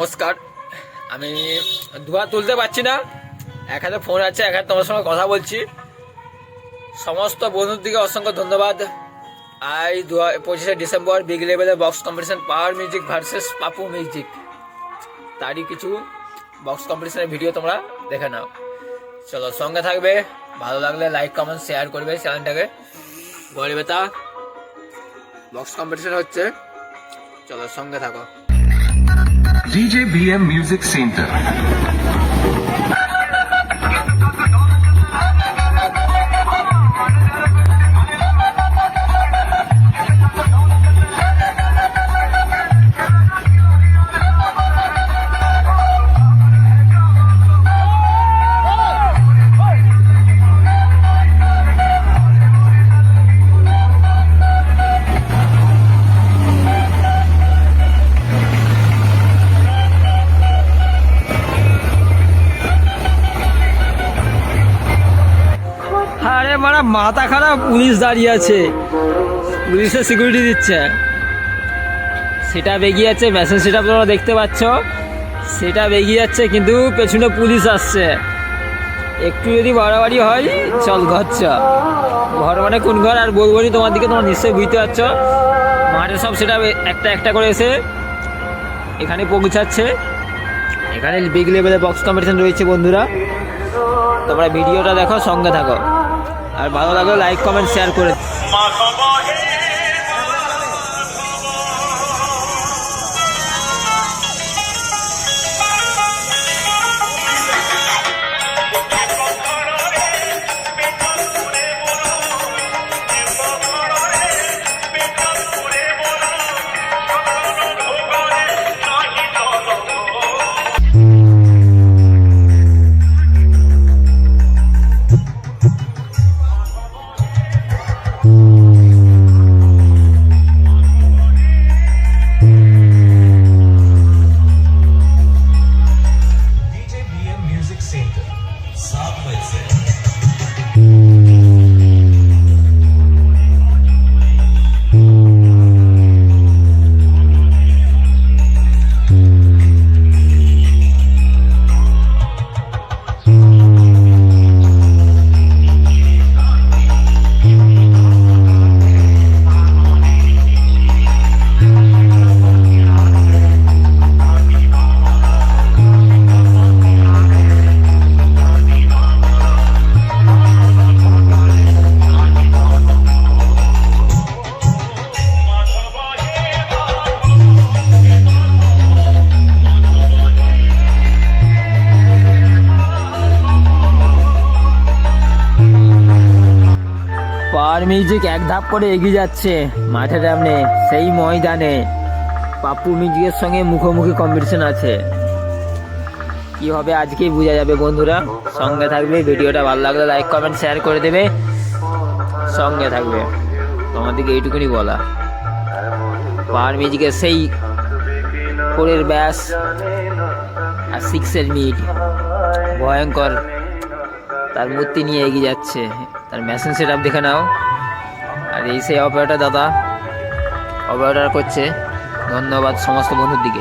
নমস্কার। আমি ধোয়া তুলতে পারছি না, এক হাতে ফোন আছে, এক হাতে তোমার সঙ্গে কথা বলছি। সমস্ত বন্ধুর দিকে অসংখ্য ধন্যবাদ। আজ 25শে ডিসেম্বর বিগ লেভেলের box competition power music versus Papu music, তারই কিছু বক্স কম্পিটিশনের ভিডিও তোমরা দেখে নাও। চলো, সঙ্গে থাকবে, ভালো লাগলে লাইক কমেন্ট শেয়ার করবে চ্যানেলটাকে। গরিবেতা বক্স কম্পিটিশন হচ্ছে, চলো সঙ্গে থাকো। DJ BM Music Center. আরে মারা মাথা খারাপ, পুলিশ দাঁড়িয়ে আছে, পুলিশের সিকিউরিটি দিচ্ছে। সেটা বেগিয়ে যাচ্ছে, মেসেজ সেটা তোমরা দেখতে পাচ্ছ, সেটা বেগিয়ে যাচ্ছে, কিন্তু পেছনে পুলিশ আসছে। একটু যদি বাড়াবাড়ি হয়, চল ঘর চ। ঘর মানে কোন ঘর আর বলবো নি তোমার দিকে, তোমরা নিশ্চয়ই বুঝতে পারছো। মাঠে সব সেটা একটা একটা করে এসে এখানে পৌঁছাচ্ছে। এখানে বিগ লেভেলের বক্স কম্পিটিশন রয়েছে বন্ধুরা, তোমরা ভিডিওটা দেখো, সঙ্গে থাকো, আর ভালো লাগলে লাইক কমেন্ট শেয়ার করে। পাওয়ার মিউজিক এক ধাপ করে এগিয়ে যাচ্ছে মাঠের সামনে, সেই ময়দানে পাপ্পু মিউজিকের সঙ্গে মুখোমুখি কম্পিটিশন আছে। কি হবে আজকেই বোঝা যাবে বন্ধুরা, সঙ্গে থাকবে। ভিডিওটা ভালো লাগলে লাইক কমেন্ট শেয়ার করে দেবে, সঙ্গে থাকবে। তোমাদেরকে এইটুকুনি বলা, পাওয়ার মিউজিকের সেই 4-এর ব্যাস আর 6-এর মিড, ভয়ঙ্কর তার মূর্তি নিয়ে এগিয়ে যাচ্ছে। তার মেশিন সেট আপ দেখে নাও। আর এই সেই অপারেটর দাদা অপারেটর করছে। ধন্যবাদ সমস্ত বন্ধুর দিকে।